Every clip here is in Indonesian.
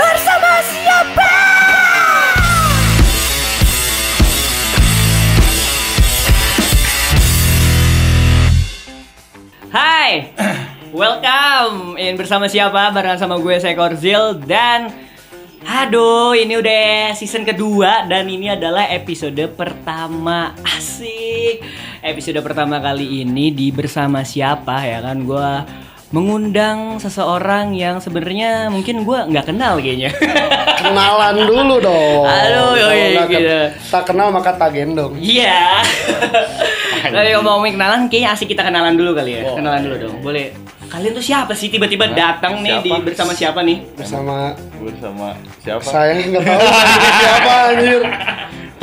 bersama siapa? Hai, welcome in bersama siapa? Barengan sama gue Sekor Zil dan aduh, ini udah season kedua dan ini adalah episode pertama. Asik. Episode pertama kali ini di bersama siapa ya kan, gue mengundang seseorang yang sebenarnya mungkin gue nggak kenal kayaknya. Kenalan dulu dong. Aduh, gitu. Tak kenal maka tak gendong. Iya. Tapi ngomongin kenalan, kayaknya asik kita kenalan dulu kali ya. Kenalan dulu dong, boleh. Kalian tuh siapa sih tiba-tiba datang nih di bersama siapa nih? Bersama siapa? saya nggak tahu siapa anjir.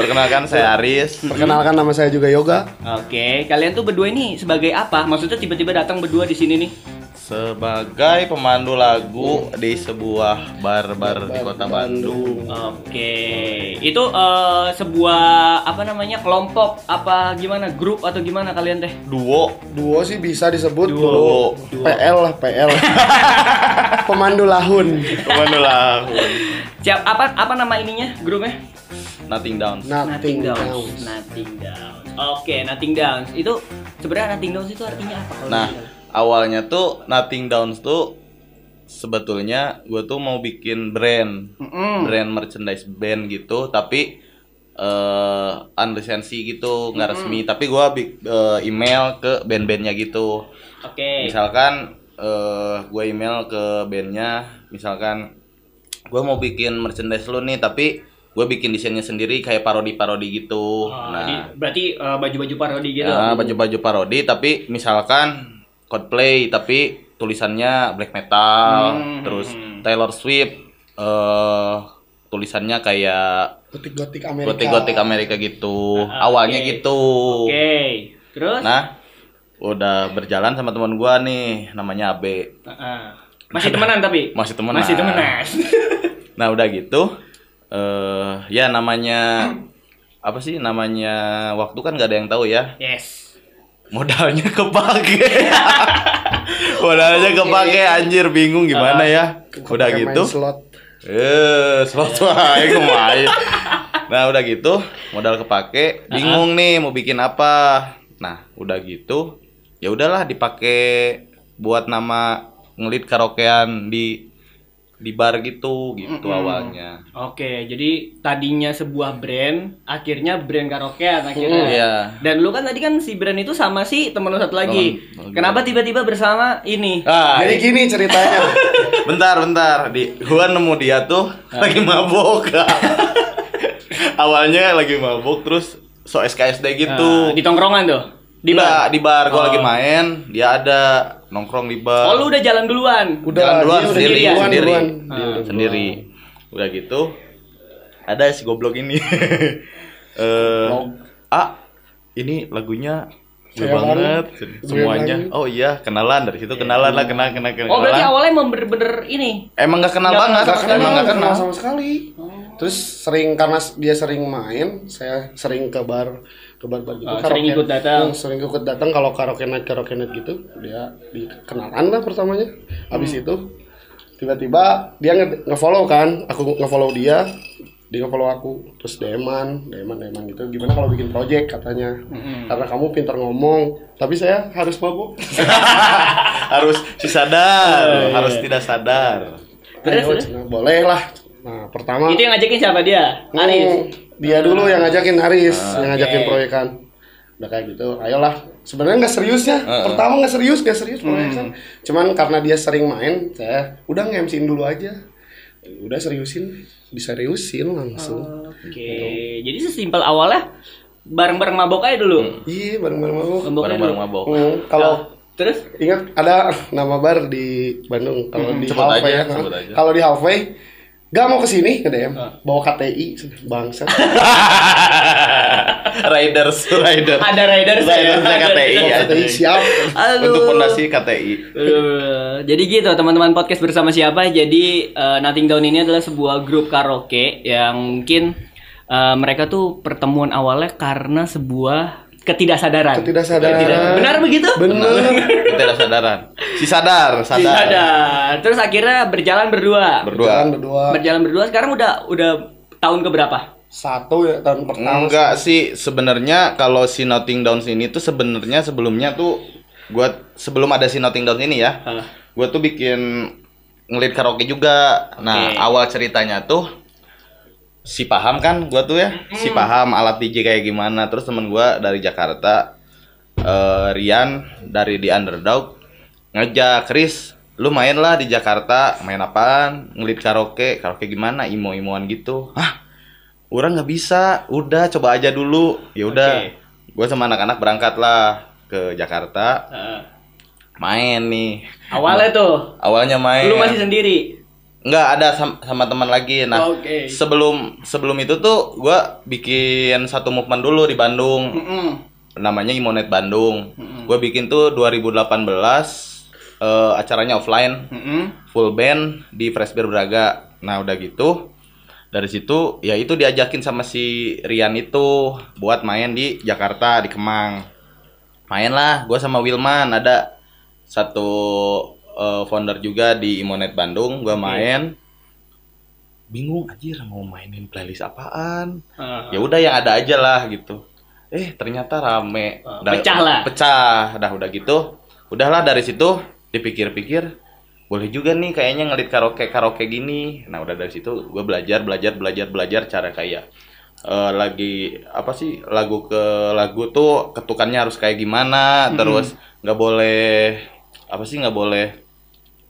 Perkenalkan saya Aris. Perkenalkan nama saya juga Yoga. Oke, kalian tuh berdua ini sebagai apa? Maksudnya tiba-tiba datang berdua di sini nih? Sebagai pemandu lagu di sebuah bar di kota Bandung. Oke, itu sebuah apa namanya, kelompok apa gimana, grup atau gimana kalian teh? Duo sih bisa disebut Duo. PL lah PL. Pemandu lahun. Siap, apa nama ininya grupnya? Nothing Down. Nothing Downs. Downs. Nothing Downs. Oke, Nothing Downs. Itu sebenarnya Nothing Downs itu artinya apa kalau Nah, misalnya? awalnya tuh Nothing Downs tuh sebetulnya gue tuh mau bikin brand merchandise band gitu, tapi unlisensi gitu, nggak resmi. Tapi gue email ke band-bandnya gitu. Oke. Misalkan gue email ke bandnya, misalkan gue mau bikin merchandise lu nih, tapi gue bikin desainnya sendiri kayak parodi-parodi gitu. Berarti baju-baju parodi gitu. Ya, baju-baju parodi, tapi misalkan Coldplay tapi tulisannya black metal, terus Taylor Swift tulisannya kayak Gotik Amerika. gotik Amerika gitu. Awalnya gitu. Oke. Terus? Nah, udah berjalan sama teman gua nih, namanya Abe. Masih temenan tapi? Masih temenan. Masih temenan. Nah, udah gitu ya namanya apa sih, namanya waktu kan nggak ada yang tahu ya. Yes. Modalnya kepake. Modalnya kepake, anjir, bingung gimana ya. Udah Main gitu. slot. Slot wae kemarin. Nah, udah gitu, modal kepake, bingung nih mau bikin apa. Nah, udah gitu, ya udahlah dipakai buat nama ngelit karaokean di bar gitu awalnya. Oke, jadi tadinya sebuah brand, akhirnya brand karaokean akhirnya. Iya. Dan lu kan tadi kan si brand itu sama si temen lu satu lagi. Kenapa tiba-tiba bersama ini? Jadi gini ceritanya. Bentar, gua nemu dia tuh lagi mabok. Awalnya lagi mabok, terus so SKSD gitu. Di tongkrongan tuh? Di bar? Di bar, gua lagi main, dia ada nongkrong di bar. Oh, lu udah jalan duluan? Jalan duluan dia sendiri. duluan. Sendiri. Udah gitu, ada si goblok ini. Ini lagunya gue Saya banget semuanya. banget. Oh iya, kenalan dari situ, kenalan lah, kenal. Oh, berarti awalnya emang bener-bener ini? Emang gak kenal banget, emang gak kenal. sama sekali. Terus sering, karena dia sering main, saya sering ke bar gitu. Sering ikut datang. Sering ikut datang kalau karaoke night gitu. Dia dikenalan lah pertamanya. Habis itu tiba-tiba dia nge-follow kan, aku nge-follow dia nge-follow aku, terus DM-an gitu. Gimana kalau bikin project katanya? Karena kamu pintar ngomong, tapi saya harus mabuk. Harus sadar, harus tidak sadar. Terus? Boleh lah. Nah, pertama Itu yang ngajakin siapa dia? Aris? dia dulu yang ngajakin Haris, yang ngajakin proyekan. Udah kayak gitu, ayolah. Sebenarnya nggak serius ya. Pertama nggak serius proyekan. Cuman karena dia sering main, saya udah nge-MC-in dulu aja. Udah diseriusin langsung. Oke. Jadi sesimpel awalnya bareng-bareng mabok aja dulu. Iya, bareng-bareng mabuk. Bareng-bareng mabok. Kalau Terus? ingat ada nama bar di Bandung, kalau di Sebut Halfway aja, ya. sebut aja. Kalau di Halfway gak mau kesini ke DM, bawa KTI bangsa. Riders. Ada riders ya? KTI aja. KTI siap. Untuk fondasi KTI. Jadi gitu teman-teman podcast bersama siapa. Jadi Nothing Down ini adalah sebuah grup karaoke yang mungkin mereka tuh pertemuan awalnya karena sebuah ketidaksadaran. Benar begitu? Bener. Ketidaksadaran. Si sadar. Terus akhirnya berjalan berdua. Berjalan berdua. Sekarang udah tahun keberapa? 1 ya tahun pertama. Enggak sih, sebenarnya kalau si Nothing Downs ini tuh sebenarnya sebelumnya tuh gua sebelum ada si Nothing Downs ini ya. Gua tuh bikin ngelit karaoke juga. Nah, awal ceritanya tuh si Paham kan gua tuh ya. Si Paham alat DJ kayak gimana. Terus temen gua dari Jakarta, Rian dari The Underdog ngajak, "Chris, lu main lah di Jakarta." "Main apaan?" "Ngelit karaoke." "Karaoke gimana?" "Imo-imoan gitu." "Hah? Orang nggak bisa." "Udah, coba aja dulu." Ya udah. Gua sama anak-anak berangkat lah ke Jakarta. Main nih. Awalnya main. Lu masih sendiri? Enggak, ada sama teman lagi. Nah, sebelum itu tuh gua bikin satu movement dulu di Bandung. Namanya Imonet Bandung. Gua bikin tuh 2018 acaranya offline. Full band di Fresh Beer Braga. Nah, udah gitu dari situ ya itu diajakin sama si Rian itu buat main di Jakarta di Kemang. Main lah gua sama Wilman, ada satu founder juga di Imonet Bandung. Gua main bingung anjir mau mainin playlist apaan. Ya udah yang ada aja lah gitu. Ternyata rame. Pecah. Udah gitu. Udahlah dari situ dipikir-pikir boleh juga nih kayaknya ngelit karaoke gini. Nah, udah dari situ gue belajar cara kayak lagi apa sih lagu ke lagu tuh ketukannya harus kayak gimana. Terus nggak boleh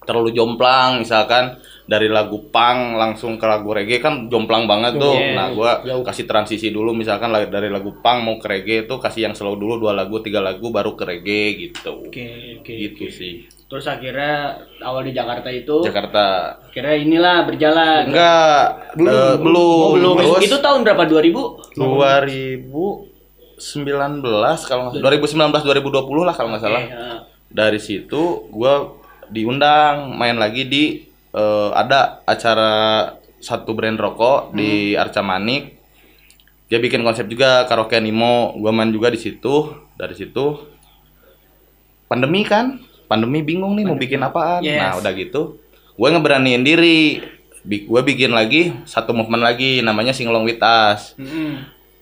terlalu jomplang, misalkan dari lagu punk langsung ke lagu reggae kan jomplang banget tuh. Nah, gua kasih transisi dulu, misalkan dari lagu punk mau ke reggae tuh kasih yang slow dulu 2 lagu, 3 lagu baru ke reggae gitu. Gitu sih. Terus akhirnya awal di Jakarta itu. Akhirnya inilah berjalan. Enggak, belum. Itu tahun berapa? 2000? 2019 kalau nggak 2019 2020 lah kalau nggak salah. Dari situ gua diundang main lagi di ada acara satu brand rokok di Arca Manik. Dia bikin konsep juga karaoke Nimo, gua main juga di situ. Dari situ pandemi bingung nih mau bikin apaan. Nah, udah gitu gue ngeberaniin diri, gue bikin lagi satu movement lagi namanya Sing Along With Us.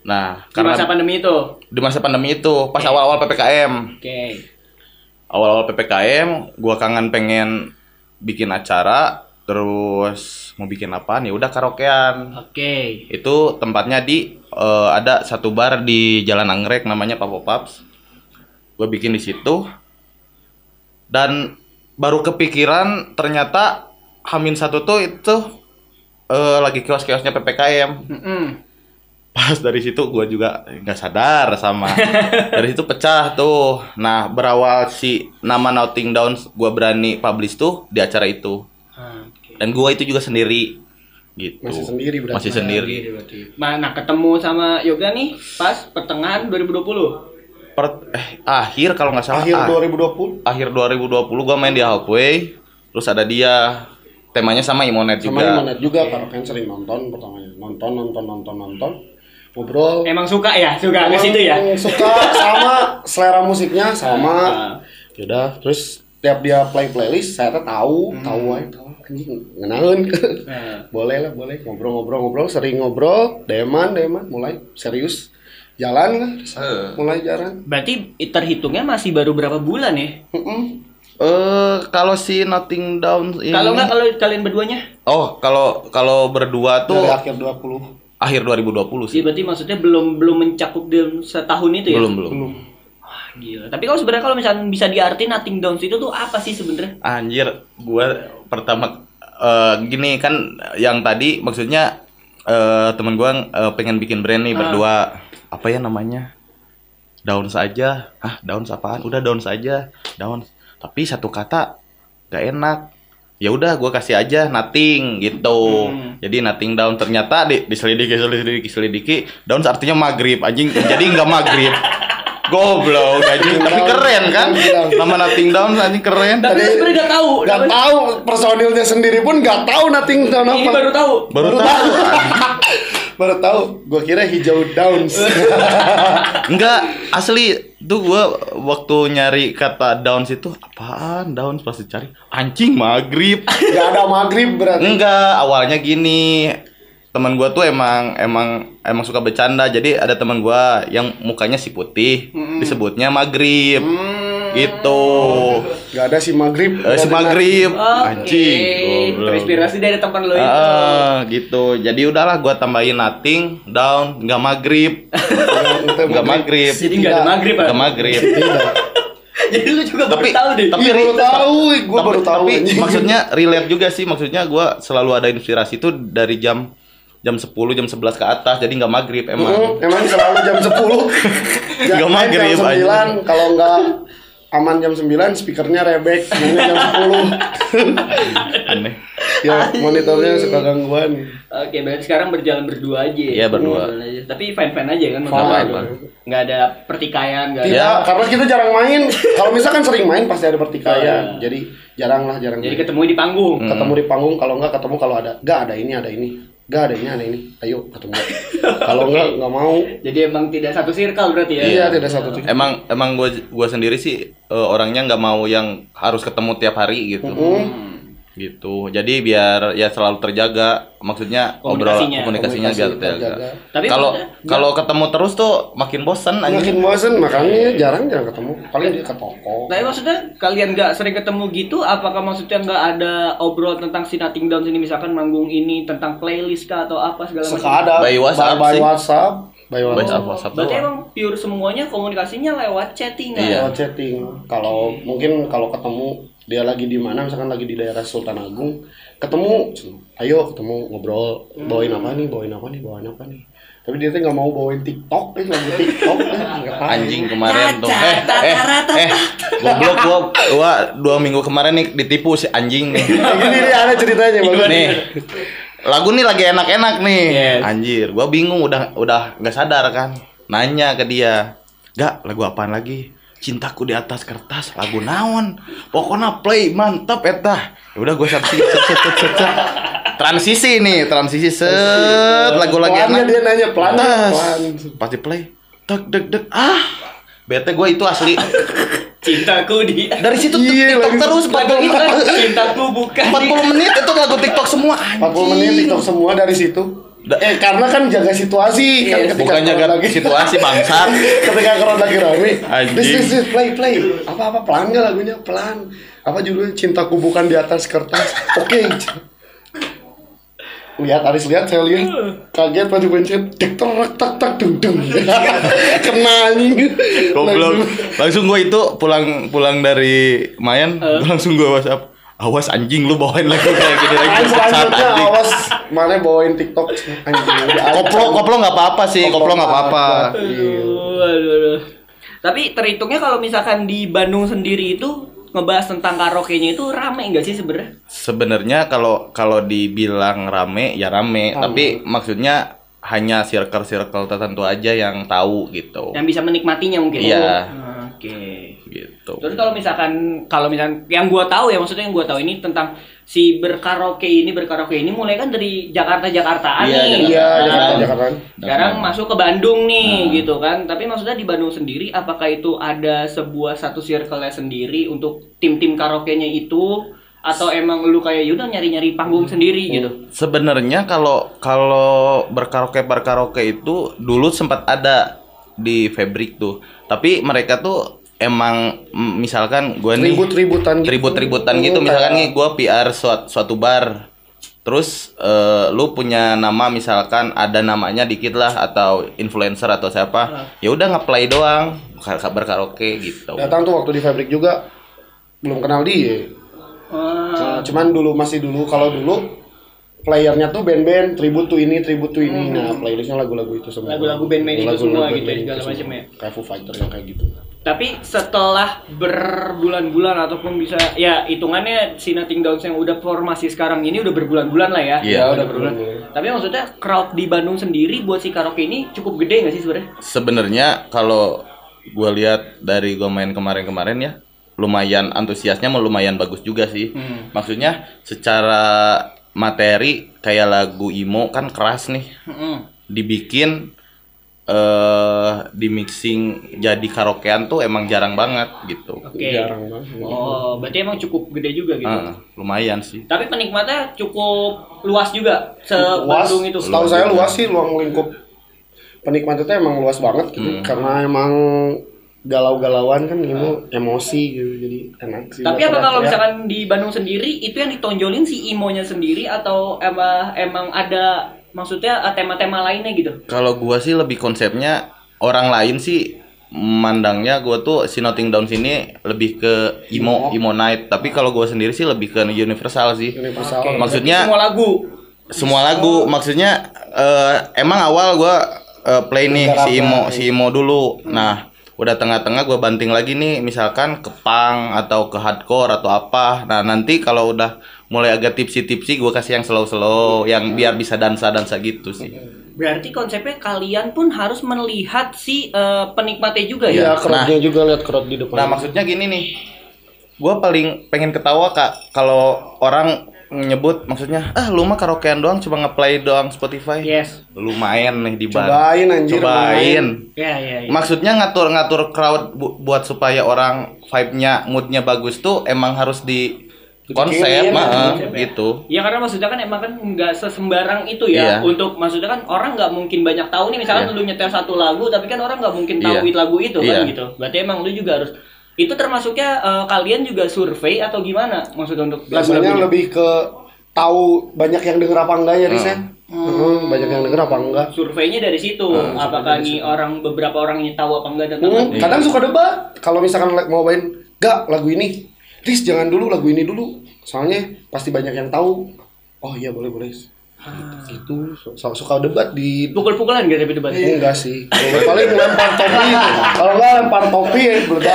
Nah, di masa pandemi itu pas awal-awal PPKM. Awal-awal PPKM, gua kangen pengen bikin acara, terus mau bikin apaan ya udah karaokean. Itu tempatnya di ada satu bar di Jalan Anggrek namanya Papo Paps. Gua bikin di situ. Dan baru kepikiran ternyata H-1 tuh itu lagi kios-kiosnya PPKM. Pas dari situ gue juga nggak sadar sama dari situ pecah tuh. Nah, berawal si nama Nothing Downs gue berani publish tuh di acara itu. Dan gue itu juga sendiri gitu. Masih sendiri. Nah, ketemu sama Yoga nih pas pertengahan 2020. Akhir kalau nggak salah. Akhir 2020 gue main di Halfway. Terus ada dia. Temanya sama Imonet juga. Sama Imonet juga, karena kan sering nonton pertamanya. Nonton. Ngobrol. Emang suka ke situ ya? Suka sama selera musiknya sama. Yaudah, terus tiap dia playlist saya tahu anjing ngenaun. Boleh ngobrol, sering ngobrol, deman mulai serius. Jalan lah, mulai jalan. Berarti terhitungnya masih baru berapa bulan ya? Kalau si Nothing Downs ini. Kalau kalian berduanya? Oh, kalau berdua tuh dari akhir 2020 sih. Berarti maksudnya belum mencakup dalam setahun itu ya? Belum. Wah, gila. Tapi kalau misalnya bisa diartiin Nothing Downs itu tuh apa sih sebenarnya? Anjir, gua pertama gini kan yang tadi maksudnya temen gua pengen bikin brand nih berdua. Apa ya namanya? Downs aja. Downs apaan? Udah Downs aja. Downs. Tapi satu kata gak enak. Ya udah gue kasih aja Nothing gitu. Jadi Nothing Down, ternyata diselidiki Downs artinya maghrib anjing. Jadi enggak maghrib. Goblok anjing. Tapi keren kan? Nama Nothing Down anjing keren. Tapi sebenarnya enggak tahu personilnya sendiri pun enggak tahu Nothing Down apa. Ini baru tahu. Baru tahu, gua kira hijau downs. Enggak, asli tuh gua waktu nyari kata downs itu apaan downs pasti cari anjing maghrib. Gak ada maghrib berarti. Enggak, awalnya gini. Teman gua tuh emang suka bercanda. Jadi ada teman gua yang mukanya si putih, disebutnya maghrib. Gitu. Gak ada si maghrib. Si maghrib. Anjing. Oke, terinspirasi dari teman lo itu. Gitu. Jadi udahlah gua tambahin nothing, down, enggak maghrib. Enggak maghrib. Jadi nggak ada maghrib. Enggak maghrib. Jadi lu juga baru tahu deh. Tapi baru tahu, gua baru tahu. Tapi anjing. maksudnya relate juga sih. Maksudnya gua selalu ada inspirasi itu dari jam 10, jam 11 ke atas. Jadi enggak maghrib emang. Emang selalu jam 10. Nggak maghrib, jam 9 kalau enggak aman jam 9 speakernya rebek, jam 10. Aneh. Ya, monitornya suka gangguan. Oke, berarti sekarang berjalan berdua aja. Iya, berdua. Berjalan aja. Tapi fine-fine aja kan? Fine. Nggak ada pertikaian, nggak ada. Tidak, karena kita jarang main. Kalau misalkan sering main pasti ada pertikaian. Jadi jarang Jadi main. ketemu di panggung. Ketemu di panggung, kalau enggak ketemu kalau ada. Enggak ada ini, ada ini. Enggak ada ini. Ayo ketemu. Kalau enggak mau. Jadi emang tidak satu circle berarti ya? Iya, tidak satu titik. Emang gua sendiri sih orangnya nggak mau yang harus ketemu tiap hari gitu. Gitu. Jadi biar ya selalu terjaga, maksudnya komunikasinya biar terjaga. Tapi kalau ketemu terus tuh makin bosan Makin bosen, makanya jarang ketemu. Paling dia ke toko. Tapi maksudnya kalian nggak sering ketemu gitu? Apakah maksudnya nggak ada obrol tentang si Nothing Downs ini, misalkan manggung ini tentang playlist kah atau apa segala macam? Sekada. By WhatsApp by sih. WhatsApp. WhatsApp Berarti doang. emang pure semuanya komunikasinya lewat chatting kan? Iya. Lewat chatting. Kalau mungkin kalau ketemu dia lagi di mana, misalkan lagi di daerah Sultan Agung, ketemu, ayo ketemu ngobrol, bawain apa nih. Tapi dia tuh nggak mau bawain TikTok, lagu TikTok. Anjing kemarin tuh. Goblok gua 2 minggu kemarin nih ditipu si anjing nih. Gini nih ada ceritanya bagus. Nih. Lagu nih lagi enak-enak nih. Yes. Anjir, gua bingung udah enggak sadar kan. Nanya ke dia. "Gak, lagu apaan lagi?" "Cintaku di atas kertas." "Lagu naon?" "Pokoknya play mantap eta." Ya udah gua set. Transisi lagu lagi Pelannya enak. dia nanya pelan. Pasti play. Deg deg deg. Bete gua itu asli. Cintaku di Dari situ Iya, TikTok lagi. terus 40 Lagu itu cintaku bukan 40 menit itu lagu TikTok semua. 40 menit TikTok semua dari situ. Karena kan jaga situasi kan, ketika Bukan jaga lagi situasi bangsat. ketika crowd lagi rame. Anjing. This play. Apa pelan nggak lagunya? Pelan. Apa judulnya? Cintaku bukan di atas kertas. Oke. Aris lihat, saya lihat kaget maju pencet tak dung kena anjing. Goblok. Langsung gua itu pulang dari main, gua langsung gua WhatsApp. "Awas anjing lu bawain lagu kayak gini lagi." Selanjutnya awas mana bawain TikTok anjing. Koplo enggak apa-apa sih, koplo enggak apa-apa. Aduh. Tapi terhitungnya kalau misalkan di Bandung sendiri itu ngebahas tentang karaoke-nya itu rame nggak sih sebenarnya? Sebenarnya kalau dibilang rame ya rame, tapi maksudnya hanya circle tertentu aja yang tahu gitu. Yang bisa menikmatinya mungkin. Iya. Oke. Gitu. Terus kalau misalkan yang gua tahu ya, maksudnya yang gua tahu ini tentang si berkaraoke ini mulai kan dari Jakarta-Jakartaan Iya, nih. Iya, Nah, Jakarta. sekarang masuk ke Bandung nih gitu kan. Tapi maksudnya di Bandung sendiri apakah itu ada satu circle-nya sendiri untuk tim-tim karaoke-nya itu, atau emang lu kayak yaudah nyari-nyari panggung sendiri gitu? Sebenarnya kalau berkaraoke itu dulu sempat ada di Fabric tuh. Tapi mereka tuh emang misalkan gue nih ribut-ributan gitu, misalkan nih gue PR suatu bar. Terus lu punya nama, misalkan ada namanya dikit lah atau influencer atau siapa. Ya udah nge-play doang berkaraoke gitu. Datang tuh waktu di Fabric juga belum kenal dia. Cuman masih dulu kalau dulu playernya tuh band-band tribute to ini. Nah, playlistnya lagu-lagu itu semua. Lagu-lagu band-band itu semua gitu ya, segala macam ya. Kayak Foo Fighter yang kayak gitu. Tapi setelah berbulan-bulan ataupun bisa ya hitungannya si Nothing Downs yang udah formasi sekarang ini udah berbulan-bulan lah ya. Iya, udah berbulan. Tapi maksudnya crowd di Bandung sendiri buat si karaoke ini cukup gede nggak sih sebenarnya? Sebenarnya kalau gue lihat dari gue main kemarin ya, lumayan antusiasnya, lumayan bagus juga sih. Maksudnya secara materi kayak lagu emo kan keras nih. dibikin di mixing jadi karaokean tuh emang jarang banget gitu. Oke. Jarang banget. Oh, berarti emang cukup gede juga gitu. Lumayan sih. Tapi penikmatnya cukup luas juga Luas. se-Bandung itu. Setahu saya luas sih, ruang lingkup penikmat itu emang luas banget gitu. Karena emang galau-galauan kan emosi gitu, jadi enak sih. Tapi buat apa kalau teriak-teriak. misalkan di Bandung sendiri itu yang ditonjolin si imonya sendiri atau emang ada maksudnya tema-tema lainnya gitu? Kalau gua sih lebih konsepnya orang lain sih mandangnya gua tuh si Notting Down sini lebih ke emo night, tapi kalau gua sendiri sih lebih ke universal sih. Universal. Oke, Maksudnya berarti semua lagu. maksudnya emang awal gua play nih si emo dulu. Nah, udah tengah-tengah gua banting lagi nih misalkan ke punk atau ke hardcore atau apa. Nah, nanti kalau udah mulai agak tipsi-tipsi gua kasih yang slow-slow yang biar bisa dansa-dansa gitu sih. Berarti konsepnya kalian pun harus melihat si penikmatnya juga Iya, ya? crowd-nya juga, lihat crowd di depan. Nah, maksudnya gini nih. Gua paling pengen ketawa Kak kalau orang nyebut maksudnya lu mah karaokean doang cuma ngeplay doang Spotify. Yes. Lu main nih di bar. Cobain, anjir, Cobain. Ya. Maksudnya ngatur crowd buat supaya orang vibe-nya, mood-nya bagus tuh emang harus di konsep gitu. Ya karena maksudnya kan emang kan nggak sesembarang itu ya. Iya. Untuk maksudnya kan orang nggak mungkin banyak tahu nih misalnya lu nyetel satu lagu tapi kan orang nggak mungkin tahu lagu itu kan gitu. Berarti emang lu juga harus itu termasuknya kalian juga survei atau gimana maksudnya untuk biasanya lagu-lagunya? lebih ke tahu banyak yang denger apa enggaknya riset. Banyak yang denger apa enggak. Surveinya dari situ. Apakah nih beberapa orang ini tahu apa enggak tentang lagu? Kadang suka debat kalau misalkan mau main enggak lagu ini. Riz jangan dulu lagu ini dulu. Soalnya pasti banyak yang tahu. Oh iya boleh. Gitu. Suka debat di Pukul-pukulan gak tapi debatnya? enggak sih. Paling lempar topi. Kalau enggak lempar topi ya berbeda.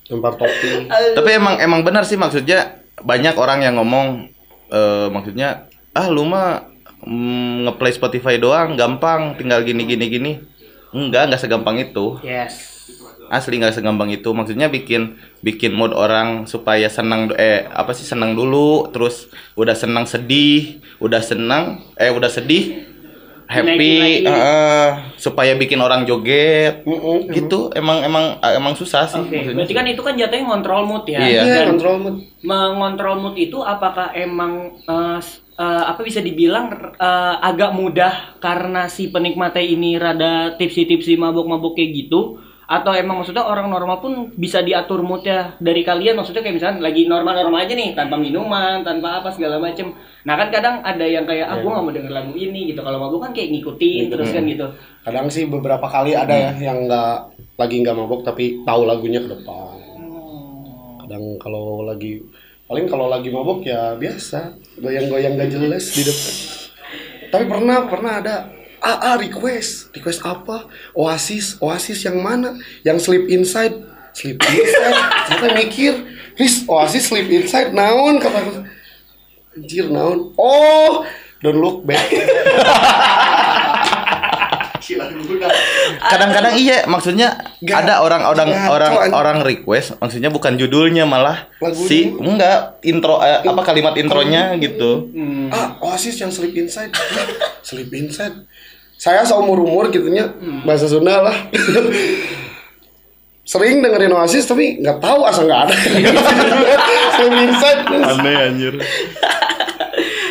Lempar topi. Tapi emang benar sih maksudnya banyak orang yang ngomong maksudnya lu mah ngeplay Spotify doang gampang tinggal gini. Enggak segampang itu. Yes. Asli nggak segampang itu. Maksudnya bikin mood orang supaya senang senang dulu, terus udah senang sedih, udah sedih happy, supaya bikin orang joget. Gitu. Emang susah sih. Oke. Berarti kan itu kan jatuhnya ngontrol mood ya. Iya. Dan Kontrol mood. mengontrol mood itu apakah emang bisa dibilang agak mudah karena si penikmatnya ini rada tipsi-tipsi mabok-mabok kayak gitu, atau emang maksudnya orang normal pun bisa diatur moodnya dari kalian, maksudnya kayak misalnya lagi normal-normal aja nih tanpa minuman, tanpa apa segala macem. Nah kan kadang ada yang kayak gue nggak mau denger lagu ini gitu, kalau mabuk kan kayak ngikutin terus kan gitu. Kadang sih beberapa kali ada ya yang nggak mabok tapi tahu lagunya ke depan. Kadang kalau lagi mabok ya biasa goyang-goyang gak jelas di depan. Tapi pernah ada request apa? Oasis yang mana? Yang Sleep Inside. Saya mikir, Oasis Sleep Inside naon kata anjir naon. Oh, Don't Look Back. Kadang-kadang iya, maksudnya ada orang request, maksudnya bukan judulnya malah intro kalimat intronya gitu. Oasis yang Sleep Inside. Sleep Inside. Saya seumur gitunya bahasa Sunda lah. Sering dengerin Oasis tapi nggak tahu asal nggak ada. Sleep Inside. Aneh anjir.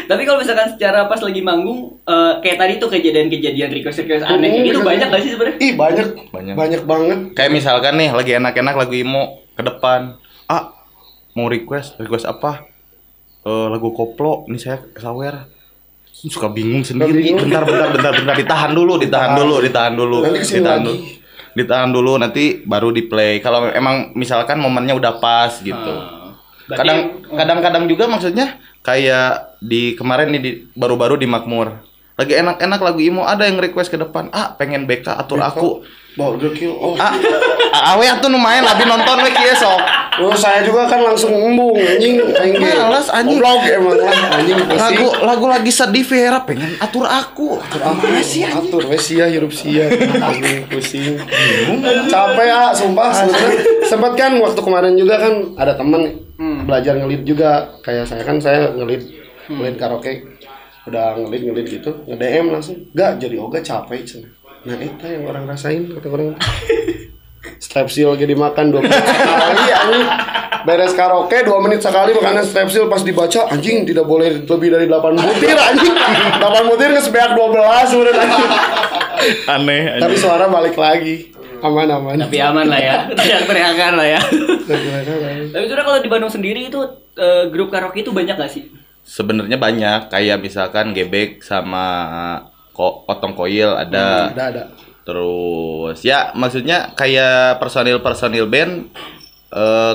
Tapi kalau misalkan secara pas lagi manggung, kayak tadi tuh kejadian request aneh itu banyak gak sih sebenarnya? Ih banyak banget. Kayak misalkan nih lagi enak-enak lagu emo ke depan, mau request apa? Lagu koplo, ini saya sawer. Suka bingung sendiri. Bentar, ditahan dulu. Ditahan dulu nanti baru di play. Kalau emang misalkan momennya udah pas gitu. Kadang-kadang juga maksudnya kayak di kemarin nih baru-baru di Makmur. Lagi enak-enak lagu emo ada yang request ke depan. Pengen BK atur aku. Burger Kill. Awe atuh lumayan abi nonton we kieu sok. Saya juga kan langsung embung anjing. Males anjing. Goblok emang lah anjing. Lagu lagi sedih Vera pengen atur aku. Apa sih atur we sia hirup sia. Anjing pusing. Capek sumpah sebenarnya. Sempat kan waktu kemarin juga kan ada teman belajar ngelit juga. Kayak saya ngelit karaoke. udah ngelit gitu, nge-DM langsung. Gak jadi oga capek cenah. Nah, itu yang orang rasain kata orang. Strepsil lagi dimakan 2 menit sekali anjing. Beres karaoke 2 menit sekali makanan strepsil pas dibaca anjing tidak boleh lebih dari 8 butir anjing. 8 butir ngesebeak 12 udah anjing. Aneh. Tapi suara balik lagi. Aman. Tapi aman lah ya. Teriak-teriakan lah ya. Tapi sudah kalau di Bandung sendiri itu grup karaoke itu banyak gak sih? Sebenarnya banyak, kayak misalkan Gebek sama Otong Koil ada. Ada. Terus ya maksudnya kayak personil band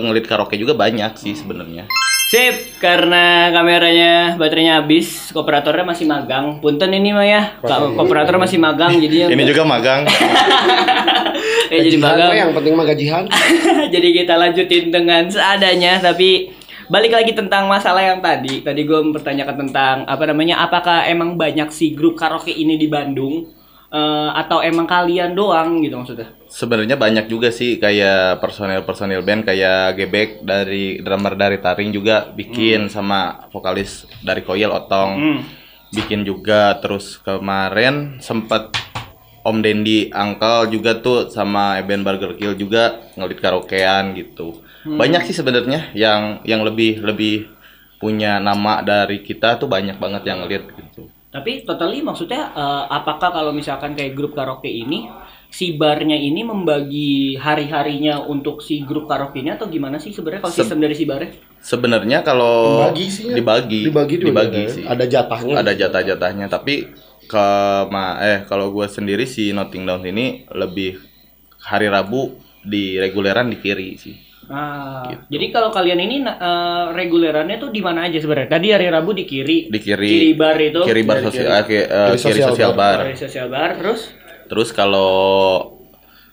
ngelit karaoke juga banyak sih sebenarnya. Sip, karena kameranya baterainya habis, kooperatornya masih magang. Punten ini mah ya, kooperator masih magang jadi Ini juga magang. jadi Gajihan magang. mah yang penting mah gajihan. Jadi kita lanjutin dengan seadanya, tapi balik lagi tentang masalah yang tadi gue mempertanyakan tentang apakah emang banyak sih grup karaoke ini di Bandung atau emang kalian doang gitu maksudnya? Sebenarnya banyak juga sih kayak personil band kayak Gebek dari drummer dari Taring juga bikin sama vokalis dari Koil Otong bikin juga. Terus kemarin sempet Om Dendi Uncle juga tuh sama Eben Burger Kill juga ngelit karaokean gitu. Banyak sih sebenarnya yang lebih punya nama dari kita tuh banyak banget yang ngelit gitu. Tapi totally maksudnya apakah kalau misalkan kayak grup karaoke ini si barnya ini membagi hari-harinya untuk si grup karaoke-nya atau gimana sih sebenarnya kalau sistem dari si barnya? Sebenarnya kalau Dibagi sih ya. Dibagi sih. Ada jatahnya. Ada jatah-jatahnya, tapi kalau gue sendiri si Notting Down ini lebih hari Rabu di reguleran di kiri sih. Gitu. Jadi kalau kalian ini regulerannya tuh di mana aja sebenarnya? Tadi hari Rabu di kiri. Di kiri bar itu. Kiri bar sosial kiri sosial bar. Kiri sosial bar Terus kalau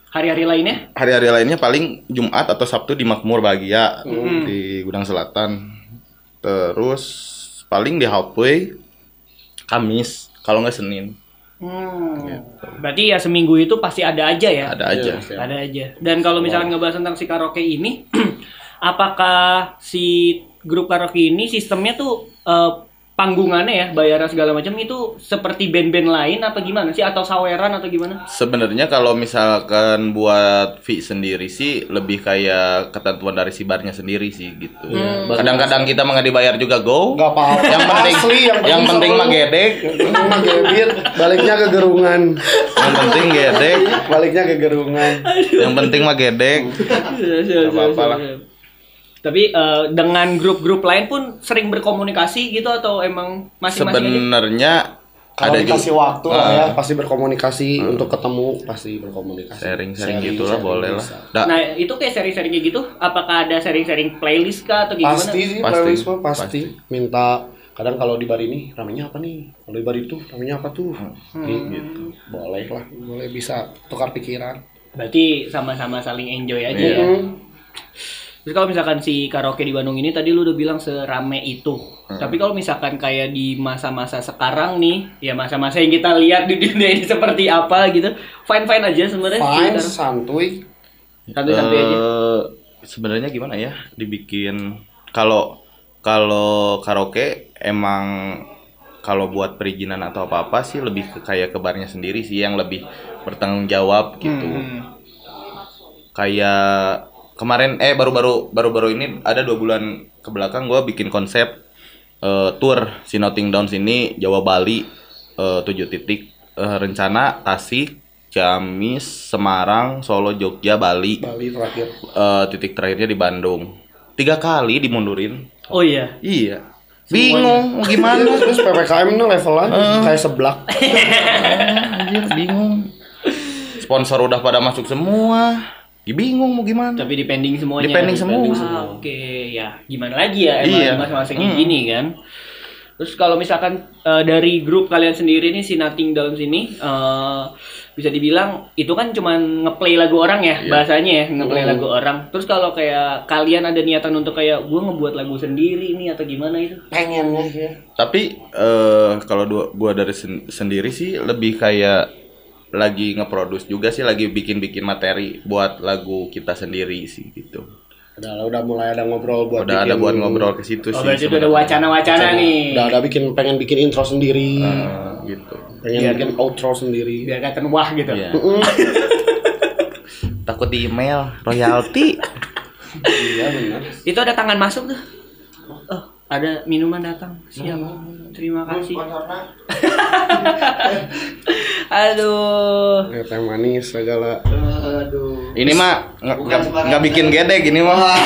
hari-hari lainnya? Hari-hari lainnya paling Jumat atau Sabtu di Makmur Bahagia di Gudang Selatan. Terus paling di Halfway Kamis kalau nggak Senin. Gitu. Berarti ya seminggu itu pasti ada aja ya? Ada aja. Ada aja. Dan kalau misalkan ngebahas tentang si karaoke ini, apakah si grup karaoke ini sistemnya tuh panggungannya ya, bayaran segala macam itu seperti band-band lain apa gimana sih? Atau saweran atau gimana? Sebenarnya kalau misalkan buat fee sendiri sih lebih kayak ketentuan dari si barnya sendiri sih gitu. Kadang-kadang kita nggak dibayar juga go. Gak apa-apa. Yang penting mah gedek. Mah gebit, baliknya ke gerungan. Yang penting gedek. Baliknya ke gerungan. Yang penting mah gedek. Gak apa-apa lah. Tapi dengan grup-grup lain pun sering berkomunikasi gitu atau emang masing-masing sebenarnya kalau ada dikasih juga waktu lah ya pasti berkomunikasi untuk ketemu pasti berkomunikasi. sharing gitu lah boleh lah. Nah itu kayak sharing-sharing kayak gitu, apakah ada sharing-sharing playlist kah atau gimana? Pasti sih playlist mah pasti. Minta kadang kalau di bar ini ramenya apa nih, kalau di bar itu ramenya apa tuh gitu. Boleh lah, boleh bisa tukar pikiran. Berarti sama-sama saling enjoy aja ya. Terus kalau misalkan si karaoke di Bandung ini tadi lu udah bilang serame itu. Tapi kalau misalkan kayak di masa-masa sekarang nih, ya masa-masa yang kita lihat di dunia ini seperti apa gitu, fine-fine aja sebenarnya. Fine, santuy. Santuy-santuy aja. Sebenarnya gimana ya dibikin kalau karaoke emang kalau buat perizinan atau apa-apa sih lebih ke kayak ke barnya sendiri sih yang lebih bertanggung jawab gitu. Kayak kemarin baru-baru ini ada 2 bulan ke belakang gue bikin konsep tour si Notting Downs ini Jawa Bali 7 titik rencana Tasik, Ciamis, Semarang, Solo, Jogja, Bali terakhir. Titik terakhirnya di Bandung 3 kali dimundurin. Oh iya. Iya. Bingung mau gimana. Terus PPKM ini levelan kayak seblak. Anjir bingung. Sponsor udah pada masuk semua. Bingung mau gimana. Tapi depending semuanya. Depending semua. Oke, ya gimana lagi ya emang Iya. masa-masa kayak gini kan. Terus kalau misalkan dari grup kalian sendiri nih si Notting Downs ini bisa dibilang itu kan cuman ngeplay lagu orang ya bahasanya ya, ngeplay lagu orang. Terus kalau kayak kalian ada niatan untuk kayak gue ngebuat lagu sendiri nih atau gimana itu? Pengennya ya. Tapi kalau gua dari sendiri sih lebih kayak lagi ngeproduce juga sih, lagi bikin materi buat lagu kita sendiri sih gitu. Udah mulai ada ngobrol buat Udah ada buat ngobrol ke situ Oh, sih. berarti udah ada wacana-wacana nih. Udah ada pengen bikin intro sendiri. Gitu. Pengen bikin outro sendiri. Biar kelihatan wah gitu. Iya. Takut di email royalti. Iya benar. Itu ada tangan masuk tuh. Oh, ada minuman datang. Siap. Terima kasih. Aduh. Teh manis segala. Aduh. Ini mah nggak bikin gedek ini mah.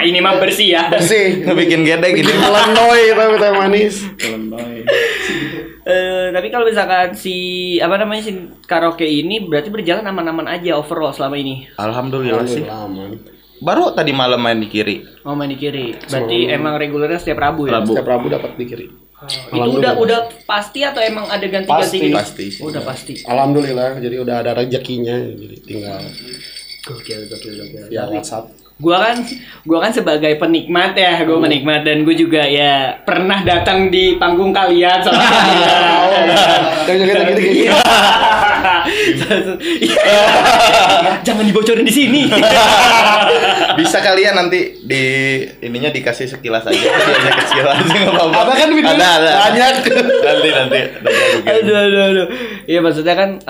Ini mah bersih ya. Bersih. Nggak bikin gedek ini. Bikin melendoy tapi teh manis. Tapi kalau misalkan si karaoke ini berarti berjalan aman-aman aja overall selama ini. Alhamdulillah sih. Aman. Baru tadi malam main di kiri. Oh, main di kiri. Berarti emang regulernya setiap Rabu ya? Rabu. Setiap Rabu dapat di kiri. Itu udah pasti atau emang ada ganti-ganti gitu? Pasti sih. Udah pasti. Alhamdulillah, jadi udah ada rezekinya, jadi tinggal Gokil. via WhatsApp. Gua kan sebagai penikmat ya, gue menikmat dan gue juga ya pernah datang di panggung kalian soalnya. Gitu. Jangan dibocorin di sini. Bisa kalian nanti di ininya dikasih sekilas aja. Videonya kecil aja nggak apa-apa. Ada kan video Ada. banyak. Nanti. Aduh. Iya maksudnya kan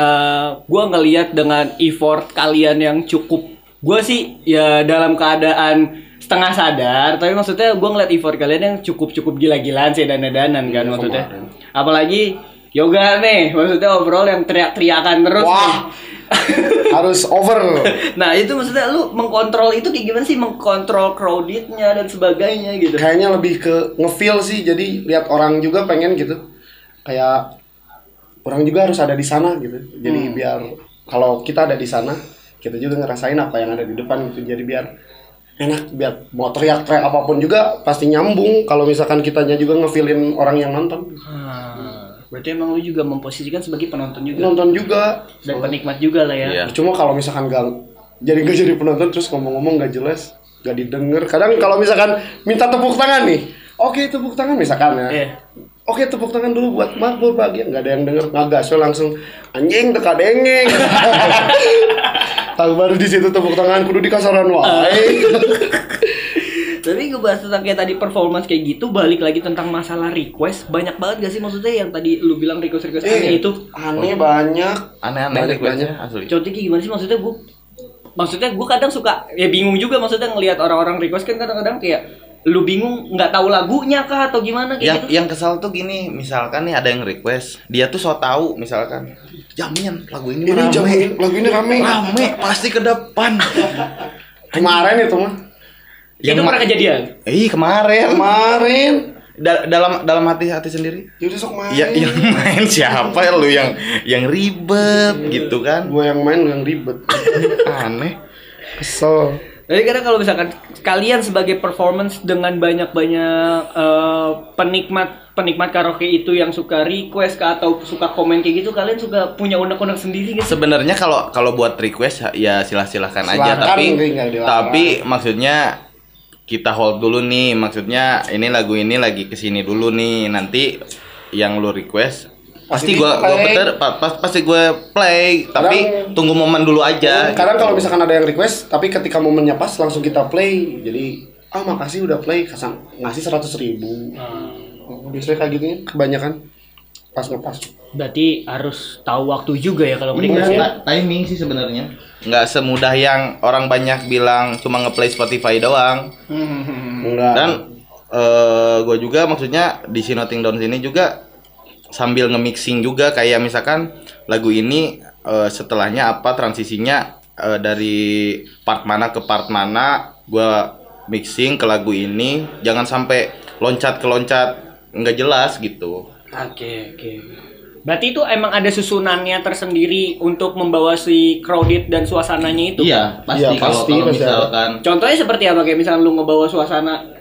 gue ngelihat dengan effort kalian yang cukup. Gue sih ya dalam keadaan setengah sadar, tapi maksudnya gue ngeliat effort kalian yang cukup gila-gilaan sih danan kan maksudnya. Apalagi yoga nih, maksudnya overall yang teriak-teriakan terus. Wah. Nih. Harus over. Nah itu maksudnya lu mengkontrol itu kayak gimana sih, mengkontrol crowdednya dan sebagainya gitu. Kayaknya lebih ke ngefeel sih, jadi lihat orang juga pengen gitu. Kayak orang juga harus ada di sana gitu. Jadi biar kalau kita ada di sana, kita juga ngerasain apa yang ada di depan gitu. Jadi biar enak, biar mau teriak-teriak apapun juga pasti nyambung kalau misalkan kitanya juga ngefeelin orang yang nonton. Berarti emang lu juga memposisikan sebagai penonton juga. Nonton juga Dan penikmat juga lah ya. Iya. Cuma kalau misalkan gak jadi penonton terus ngomong-ngomong gak jelas, gak didengar. Kadang kalau misalkan minta tepuk tangan nih, oke tepuk tangan misalkan ya. Iya. Oke tepuk tangan dulu buat makbul bahagia, nggak ada yang denger, ngagas langsung anjing teka dengeng. Tahu baru di situ tepuk tangan kudu di kasaran wae. Tapi ngebahas tentang kayak tadi performance kayak gitu, balik lagi tentang masalah request, banyak banget gak sih maksudnya yang tadi lu bilang request aneh itu? Aneh banyak. Aneh-aneh requestnya asli. Contohnya kayak gimana sih maksudnya gue kadang suka ya bingung juga maksudnya ngelihat orang-orang request kan kadang-kadang kayak lu bingung nggak tahu lagunya kah atau gimana kayak gitu. Yang kesal tuh gini, misalkan nih ada yang request, dia tuh so tahu misalkan, jamin lagu ini rame. Lagu ini rame. Pasti ke depan. Kemarin itu mah. Itu pernah kejadian. Kemarin. Dalam hati sendiri. Jadi sok main. Ya yang main siapa ya, lu yang ribet gitu kan. Gue yang main, lu yang ribet. Aneh. Kesel. Jadi kadang kalau misalkan kalian sebagai performance dengan banyak-banyak penikmat karaoke itu yang suka request atau suka komen kayak gitu, kalian suka punya unek-unek sendiri gitu? Sebenarnya kalau buat request ya silahkan aja, Silakan, tapi maksudnya kita hold dulu nih, maksudnya ini lagu ini lagi kesini dulu nih, nanti yang lu request pasti gue pasti gue play, tapi tunggu momen dulu aja. Kadang kalau misalkan ada yang request, tapi ketika momennya pas langsung kita play. Jadi makasih udah play, ngasih 100.000. Biasanya kayak gitu ya, kebanyakan pas ngepas. Berarti harus tahu waktu juga ya kalau request ya. Timing sih sebenarnya. Nggak semudah yang orang banyak bilang cuma ngeplay Spotify doang. Enggak. Dan gue juga maksudnya di Si Nothing Down sini juga sambil nge-mixing juga, kayak misalkan lagu ini setelahnya apa, transisinya dari part mana ke part mana, gue mixing ke lagu ini, jangan sampai loncat nggak jelas gitu. Oke. Berarti itu emang ada susunannya tersendiri untuk membawa si crowded dan suasananya itu? Iya, pasti. Iya, pasti, Kalau pasti misalkan Contohnya seperti apa, kayak misalnya lu ngebawa suasana?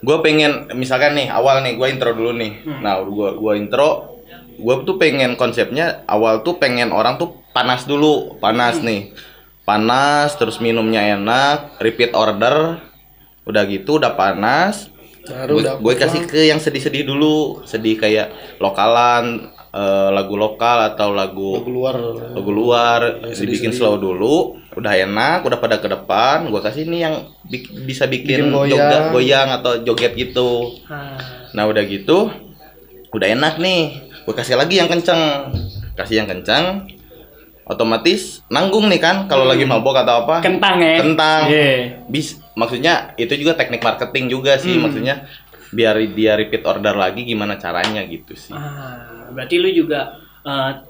gue pengen misalkan nih awal nih gue intro dulu nih. Nah, gue intro, gue tuh pengen konsepnya awal tuh pengen orang tuh panas dulu, nih. Panas terus minumnya enak, repeat order. Udah gitu udah panas, Baru dapet Gue kasih lah. ke yang sedih-sedih dulu, sedih kayak lokalan, lagu lokal atau lagu lagu luar. luar, dibikin slow dulu, udah enak, udah pada ke depan, gue kasih ini yang bisa bikin Bikin goyang atau joget gitu. Nah udah gitu, udah enak nih, gue kasih lagi yang kenceng, otomatis nanggung nih kan, kalau lagi mabok atau apa, Kentang ya. kentang. Iya. Maksudnya itu juga teknik marketing juga sih, maksudnya biar dia repeat order lagi gimana caranya gitu sih. Berarti lu juga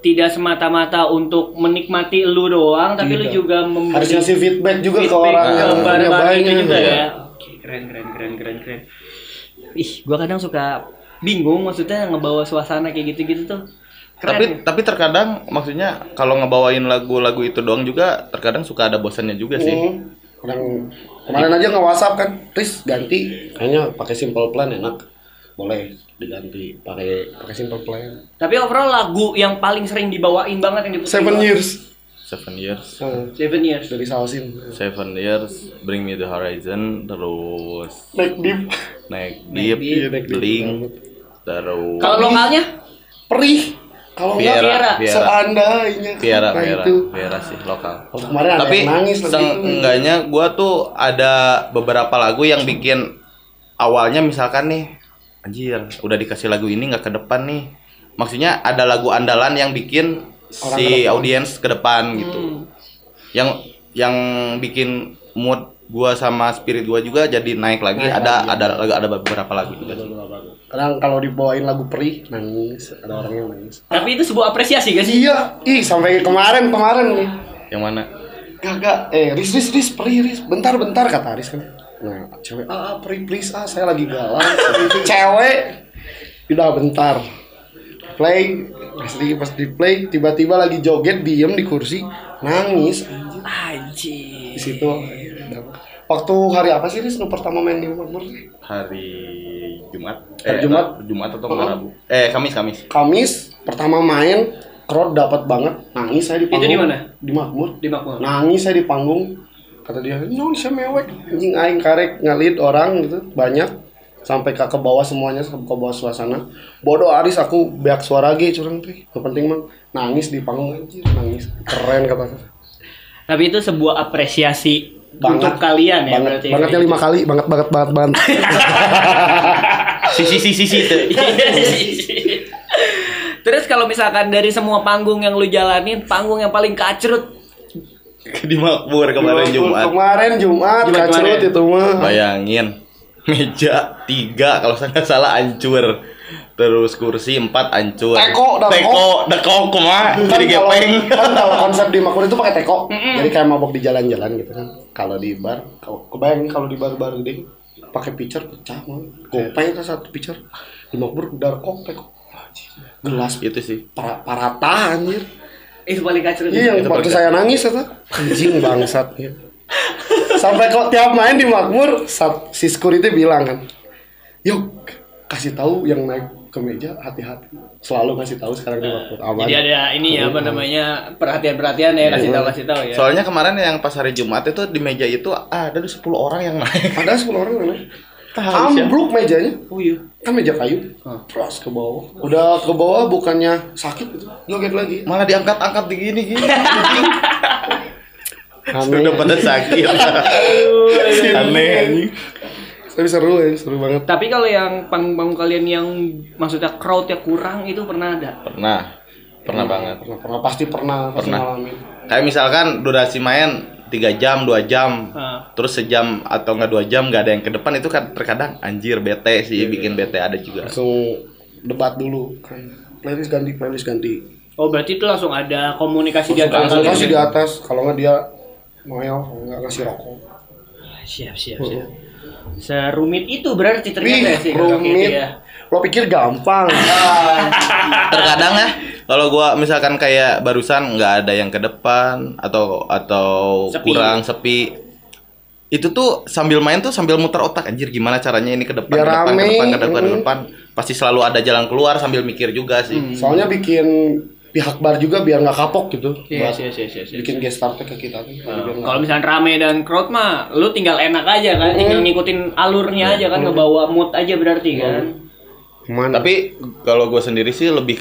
tidak semata-mata untuk menikmati lu doang, tapi lu juga Harus ngasih feedback juga ke orang ke yang barang-barang nyobainnya. itu juga Iya. ya. Oke, keren. Ih, gua kadang suka bingung maksudnya ngebawa suasana kayak gitu-gitu tuh. Keren. Tapi terkadang maksudnya kalau ngebawain lagu-lagu itu doang juga terkadang suka ada bosannya juga sih. Kemarin aja nge-WhatsApp kan, Riz ganti, kayaknya pakai Simple Plan enak. Boleh diganti pakai Simple Plan. Tapi overall lagu yang paling sering dibawain banget yang diputerin 7 years. 7 years. 7 years. Dari Salsin. 7 years, Bring Me The Horizon, terus Naik deep. Naik Naik Deep, Deep. Naik Deep Blink, banget. terus Kalau lokalnya Perih. Kalau enggak Viera. seandainya Viera itu. sih lokal. Kalau kemarin ada Tapi yang nangis lagi itu. seenggaknya gua tuh ada beberapa lagu yang bikin awalnya misalkan nih, anjir, udah dikasih lagu ini nggak ke depan nih. Maksudnya ada lagu andalan yang bikin Orang si ke depan. audiens ke depan gitu. Yang bikin mood gua sama spirit gua juga jadi naik lagi. Ada beberapa lagu juga. Kadang kalau dibawain lagu Perih nangis, ada orang yang nangis. tapi itu sebuah apresiasi gak sih? Iya, sampai kemarin nih. Yang mana? Kagak, Riz, Perih, bentar kata Riz kan. Nah, cewek, Perih please, saya lagi galau. Cewek, udah bentar. Play, pas di play, tiba-tiba lagi joget, diem di kursi, nangis. Anjir. Di situ, waktu hari apa sih Riz, lu pertama main di Makmur? Hari Jumat. Hari Jumat? Jumat atau Rabu? Kamis. Kamis, pertama main, crowd dapat banget, nangis saya di panggung. Itu di mana? Di Makmur. Di Makmur. Nangis saya di panggung. Kata dia, Indonesia mewek, anjing aing karek ngalit orang gitu, banyak sampai ke bawah semuanya, ke bawah suasana. Bodoh Aris aku beak suara ge curang teh. Yang penting mah nangis di panggung anjir, nangis. Keren kata. Tapi itu sebuah apresiasi Banget. untuk kalian ya Banget, berarti. bangetnya 5 kali, banget. Sisi itu. Terus kalau misalkan dari semua panggung yang lu jalanin, panggung yang paling kacrut Di Makmur kemarin Jumat. Kemarin Jumat Jumat kacrut kemarin. itu mah. Bayangin, meja 3 kalau saya nggak salah hancur. Terus kursi 4 hancur. Teko kumaha jadi gepeng. Kan kalau konsep di Makmur itu pakai teko. Jadi kayak mabok di jalan-jalan gitu kan. Kalau di bar, kebayang kalau di bar-bar gede pakai pitcher pecah mah. Gopay itu satu pitcher. Di Makmur udah teko. Gelas Itu sih. parata anjir. itu paling kacrut. Iya, yang Itu waktu paling saya nangis eta. Anjing bangsat gitu. Sampai kok tiap main di Makmur, si security bilang kan, "Yuk, kasih tahu yang naik ke meja hati-hati." Selalu kasih tahu sekarang di Makmur. Aman. Jadi ada ini ya apa namanya perhatian ya kasih tahu ya. Soalnya kemarin yang pas hari Jumat itu di meja itu ada 10 orang yang naik. Ada 10 orang yang naik. Harusnya. Ambruk mejanya. Oh iya. Kan meja kayu. Pros ke bawah. Udah ke bawah bukannya sakit gitu. Joget lagi. Malah diangkat-angkat gini. Aneh. Sudah pada sakit. Aneh. Tapi seru banget. Tapi kalau yang panggung kalian yang maksudnya crowdnya kurang itu pernah ada? Pernah banget. Pernah pasti ngalamin. Kayak misalkan durasi main 3 jam, 2 jam, terus sejam atau enggak 2 jam nggak ada yang ke depan, itu kan terkadang anjir bete sih, bikin bete ada juga. Langsung debat dulu kan. Playlist ganti. Oh berarti itu langsung ada komunikasi di antara Langsung kalian. kasih di atas, kalau nggak dia ngoel, kalau nggak ngasih rokok. Siap. Serumit itu berarti ternyata ya sih. Rumit. Gitu ya. Lo pikir gampang? Terkadang ya, kalau gua misalkan kayak barusan nggak ada yang ke depan atau Sepi. kurang sepi, itu tuh sambil main tuh sambil muter otak, anjir gimana caranya ini ke depan, Biar rame. ke depan, pasti selalu ada jalan keluar sambil mikir juga sih. Soalnya bikin pihak bar juga biar nggak kapok gitu. Yes. Bikin guest star ke kita tuh. Kalau misalnya rame dan crowd mah, lu tinggal enak aja kan, tinggal ngikutin alurnya aja kan, ngebawa mood aja berarti kan. Mana? Tapi kalau gue sendiri sih lebih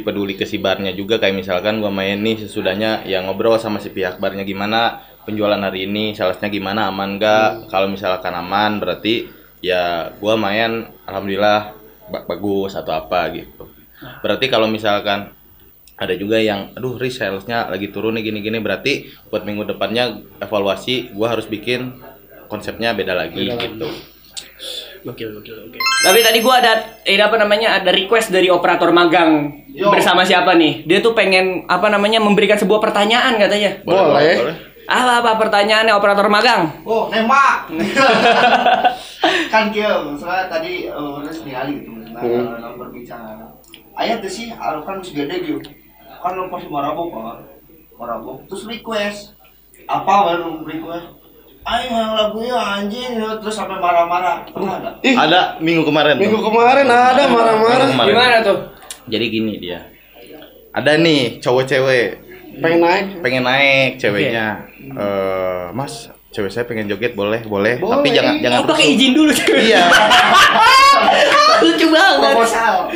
peduli ke si barnya juga, kayak misalkan gue main nih sesudahnya ya ngobrol sama si pihak barnya gimana penjualan hari ini, salesnya gimana, aman nggak? Kalau misalkan aman berarti ya gue main alhamdulillah bagus atau apa gitu. Berarti kalau misalkan ada juga yang aduh salesnya lagi turun nih gini-gini, berarti buat minggu depannya evaluasi gue harus bikin konsepnya beda lagi gitu. Gokil. Tapi tadi gua ada ada request dari operator magang. Bersama siapa nih? Dia tuh pengen memberikan sebuah pertanyaan katanya. Boleh. Apa pertanyaannya operator magang? Oh, nembak. Kan kieu, misalnya tadi urang ningali gitu. Nah, berbicara. Aya teh sih kan geus gede gitu. Kan lo pasti marabok kan. Marabok terus request. Apa baru request? Ayo yang lagunya anjing terus sampai marah-marah. Pernah ada? Ada minggu kemarin. Minggu kemarin ada marah-marah. Gimana tuh? Jadi gini dia. Ada nih cowok cewek pengen naik ceweknya. Mas, cewek saya pengen joget boleh. Tapi jangan pakai izin dulu cewek. Iya. Lucu banget.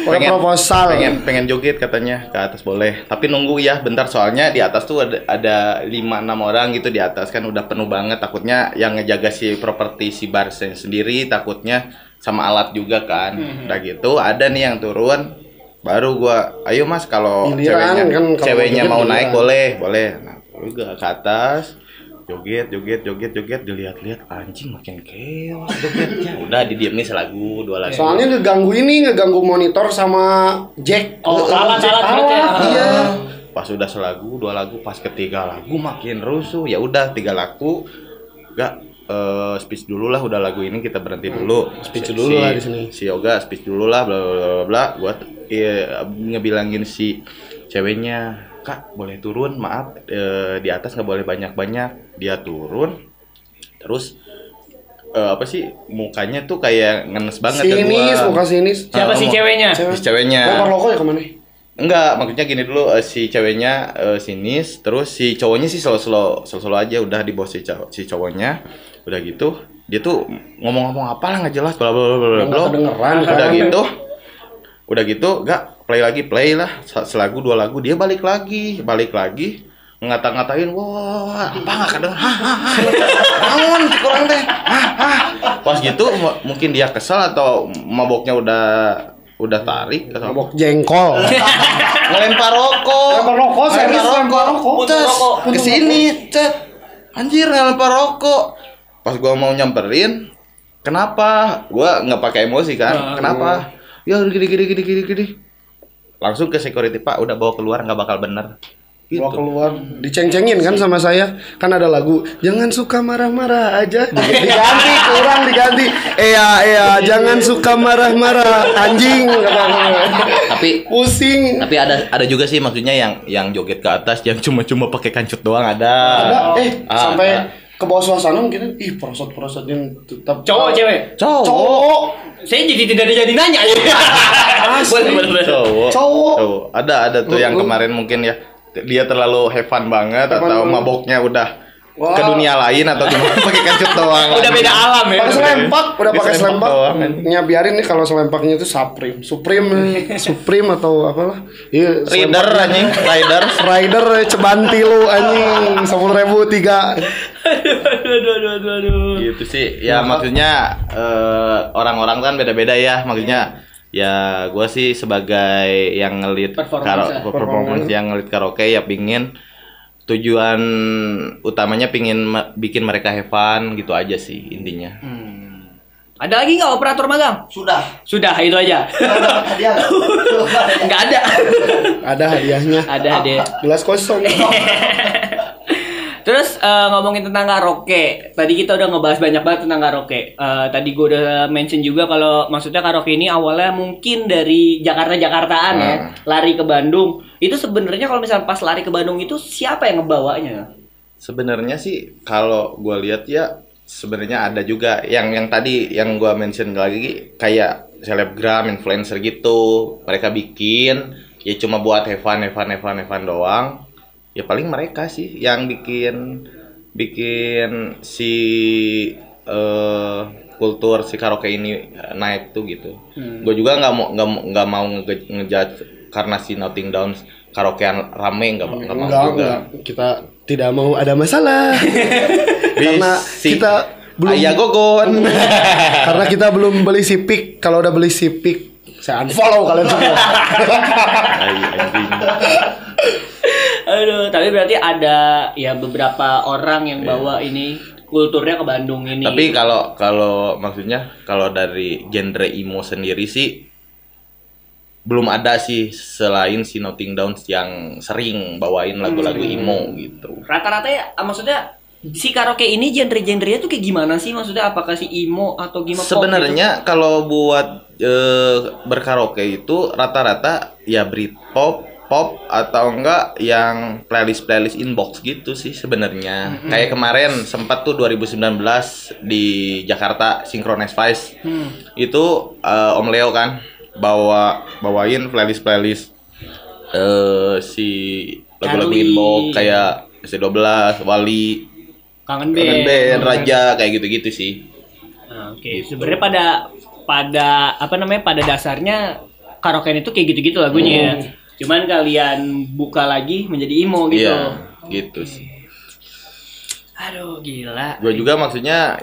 Proposal. Pengen joget katanya, ke atas boleh. Tapi nunggu ya bentar, soalnya di atas tuh ada 5-6 orang gitu di atas, kan udah penuh banget, takutnya yang ngejaga si properti si bar sendiri, takutnya sama alat juga kan. Udah gitu ada nih yang turun, baru gua ayo Mas kalau ceweknya mau naik boleh. Nah, juga ke atas joget dilihat-lihat anjing makin keos jogetnya. Udah didiemin selagu 2 lagu. Soalnya ngeganggu monitor sama jack. Alat Iya. Pas udah selagu 2 lagu, pas ketiga lagu makin rusuh. Ya udah 3 lagu. Enggak speech dulu lah, udah lagu ini kita berhenti dulu. Speech dulu lah di sini. Si Yoga speech dulu lah bla bla bla. Gua ngebilangin si ceweknya, Kak boleh turun, maaf di atas nggak boleh banyak-banyak. Dia turun, terus mukanya tuh kayak ngenes banget ke gua. Muka sinis. Siapa si ceweknya? Si ceweknya. Lempar rokok ya kemana? Enggak, maksudnya gini dulu, si ceweknya sinis, terus si cowoknya sih slow aja, udah di bawah si cowoknya. Udah gitu, dia tuh ngomong-ngomong apalah nggak jelas, bla bla bla bla. Kedengeran. Udah gitu, enggak play lah, selagu 2 lagu dia balik lagi ngata-ngatain, wah apa nggak kedengeran, naon kurang teh, pas gitu mungkin dia kesel atau maboknya udah tarik, mabok jengkol, ngelempar rokok, kesini, anjir ngelempar rokok, pas gua mau nyamperin, kenapa, gua nggak pakai emosi kan, kenapa, ya gini. Langsung ke security, Pak, udah bawa keluar nggak bakal bener. Gitu. Bawa keluar, diceng-cengin kan sama saya. Kan ada lagu, jangan suka marah-marah aja. Diganti. Iya, jangan suka marah-marah, anjing. Tapi pusing. Tapi ada juga sih maksudnya yang joget ke atas yang cuma pakai kancut doang ada. Sampai ke bawah suasana mungkin, prosot yang tetap Cowok cewek? Cowok. Saya jadi tidak nanya ya. Boleh. Cowok. Ada tuh yang kemarin mungkin ya dia terlalu have fun banget atau maboknya udah ke dunia lain atau gimana pakai kancut doang. Udah beda alam ya. Pakai selempak. Biarin nih kalau selempaknya itu Supreme atau apalah. Iya, Rider cebanti lu anjing 10.000 3. Aduh. Gitu sih. Ya maksudnya orang-orang kan beda-beda ya, maksudnya ya gue sih sebagai yang ngelit performance yang ngelit karaoke ya pingin tujuan utamanya pingin bikin mereka have fun gitu aja sih intinya. Ada lagi nggak operator magang? Sudah itu aja. Nggak ada. Ada hadiahnya. Ada hadiah. Gelas kosong. Terus ngomongin tentang karaoke, tadi kita udah ngebahas banyak banget tentang karaoke. Tadi gue udah mention juga kalau maksudnya karaoke ini awalnya mungkin dari Jakarta-Jakartaan ya, lari ke Bandung. Itu sebenarnya kalau misalnya pas lari ke Bandung itu siapa yang ngebawanya? Sebenarnya sih kalau gue lihat ya sebenarnya ada juga yang tadi yang gue mention lagi kayak selebgram, influencer gitu, mereka bikin ya cuma buat have fun doang. Ya paling mereka sih yang bikin si kultur si karaoke ini naik tuh gitu. Gue juga nggak mau ngejudge karena si Nothing Downs karaokean rame nggak mau juga. Enggak. Kita tidak mau ada masalah. Karena kita belum Ayah gogon. karena kita belum beli si pick. Kalau udah beli si pick, saya unfollow kalian semua. Aduh, tapi berarti ada ya beberapa orang yang bawa ini kulturnya ke Bandung ini. Tapi kalau maksudnya kalau dari genre emo sendiri sih belum ada sih selain si Nothing Downs yang sering bawain lagu-lagu emo gitu. Rata-rata ya, maksudnya si karaoke ini genre-genrenya tuh kayak gimana sih? Maksudnya apakah si emo atau gimana? Sebenarnya kalau buat berkaraoke itu rata-rata ya Britpop, pop atau enggak yang playlist inbox gitu sih sebenarnya. Kayak kemarin sempat tuh 2019 di Jakarta Synchronize Vice. Itu Om Leo kan bawain playlist si lagu-lagu Charlie. inbox kayak SC12, Wali, Kangen Band, Raja kayak gitu-gitu sih. Nah, oke. Sebenarnya pada apa namanya? Pada dasarnya karaoke itu kayak gitu-gitu lagunya ya. Cuman kalian buka lagi menjadi emo gitu. Iya, gitu sih. Aduh, gila. Gue juga maksudnya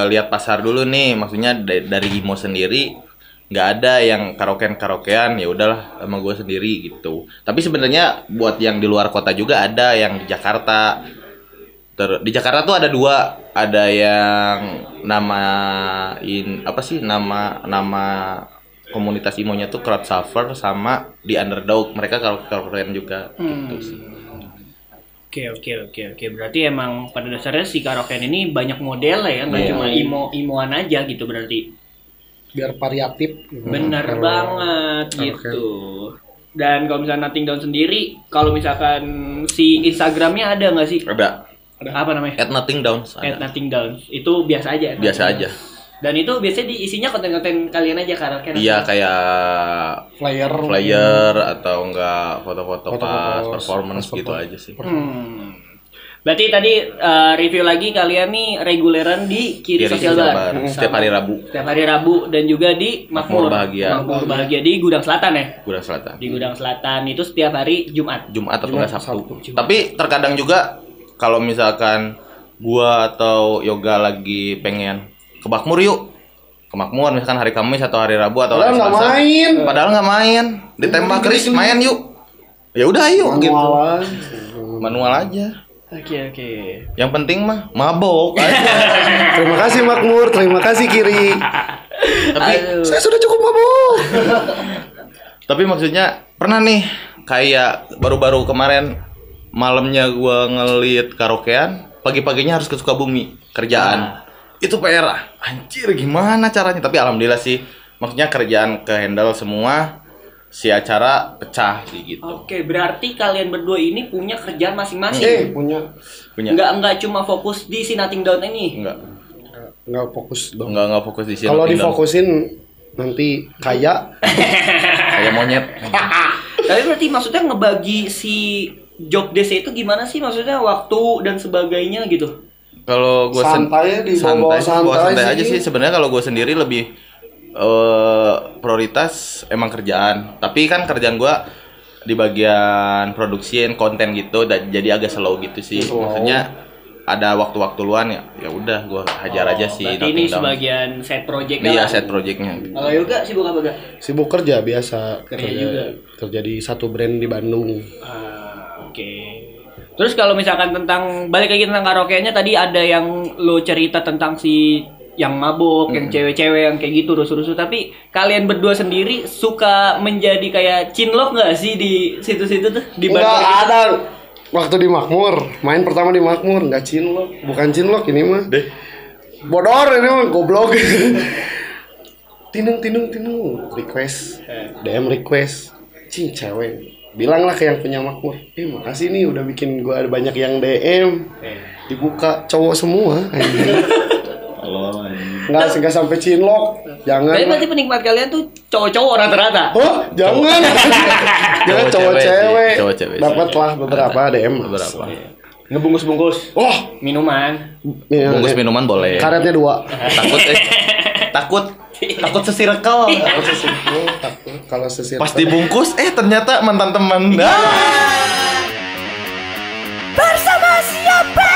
lihat pasar dulu nih, maksudnya dari emo sendiri nggak ada yang karaokean ya udahlah sama gue sendiri gitu. Tapi sebenarnya buat yang di luar kota juga ada yang di Jakarta. Di Jakarta tuh ada dua, ada yang nama komunitas imonya tuh Crowd Suffer sama di Underdog, mereka karaokean juga gitu sih. Oke. Berarti emang pada dasarnya si karaokean ini banyak model ya, nggak cuma imoan aja gitu berarti. Biar variatif. Bener Kalau banget karaoke. gitu. Dan kalau misalnya Nothing Down sendiri, kalau misalkan si Instagramnya ada nggak sih? Ada Apa namanya? @Nothing Downs. @Nothing Down. Itu biasa aja. Biasa aja. Dan itu biasanya isinya konten-konten kalian aja karaoke. Iya kayak flyer atau enggak foto-foto pas performance gitu aja sih. Berarti tadi review lagi kalian nih reguleran di Kiri Social Bar. Setiap hari Rabu. Setiap hari Rabu dan juga di Makmur Bahagia. Makmur Bahagia di Gudang Selatan ya. Gudang Selatan. Di Gudang Selatan itu setiap hari Jumat. Atau enggak Sabtu. Tapi terkadang juga kalau misalkan gua atau Yoga lagi pengen ke Makmur yuk. Ke Makmur misalkan hari Kamis atau hari Rabu atau hari Selasa. Padahal nggak main. Ditembak Kris main yuk. Ya udah yuk gitu. Manual aja. Oke. Yang penting mah mabok. Terima kasih Makmur, terima kasih Kiri. Tapi Saya sudah cukup mabuk. Tapi maksudnya pernah nih kayak baru-baru kemarin malamnya gua ngelit karaokean, pagi-paginya harus ke Sukabumi kerjaan. Itu PR anjir gimana caranya? Tapi alhamdulillah sih, maksudnya kerjaan ke handle semua, si acara pecah sih gitu. Oke, berarti kalian berdua ini punya kerjaan masing-masing. Punya. Enggak cuma fokus di si Nothing Down ini. Enggak fokus dong. Enggak fokus di sini. Kalau difokusin nanti kayak monyet. Tapi berarti maksudnya ngebagi si job desk itu gimana sih? Maksudnya waktu dan sebagainya gitu. Kalau gue santai aja sih. Sebenarnya kalau gue sendiri lebih prioritas emang kerjaan. Tapi kan kerjaan gue di bagian produksiin konten gitu, jadi agak slow gitu sih. Maksudnya ada waktu-waktu luang ya udah gue hajar aja sih. Berarti ini sebagian set project. Iya, set projectnya. Kalau Yoga sibuk apa gak? Sibuk kerja biasa. Kerja di satu brand di Bandung. Oke. Terus kalau misalkan balik lagi tentang karaoke-nya tadi ada yang lo cerita tentang si yang mabuk, yang cewek-cewek yang kayak gitu rusuh-rusuh. Tapi kalian berdua sendiri suka menjadi kayak cinlok nggak sih di situ-situ tuh? Nggak ada. Waktu di Makmur, main pertama di Makmur nggak cinlok, bukan cinlok ini mah. Bodor ini mah goblok. tinung request, DM request, cewek. Bilanglah ke yang punya Makmur, makasih nih udah bikin gua banyak yang DM, dibuka cowok semua. Enggak sampai cinlok. Jangan. Tapi berarti penikmat kalian tuh cowok-cowok rata-rata. Oh, jangan. Jangan Cowok-cewek cowok-cewek. sih. Dapatlah beberapa DM. Berapa? Ngebungkus-bungkus Wah, minuman. Bungkus minuman boleh. karetnya 2. Takut sesirkel. Kalau sesir. Pas dibungkus, ternyata mantan teman. Bersama siapa?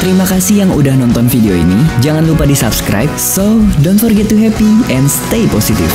Terima kasih yang udah nonton video ini. Jangan lupa di subscribe. So, don't forget to happy and stay positive.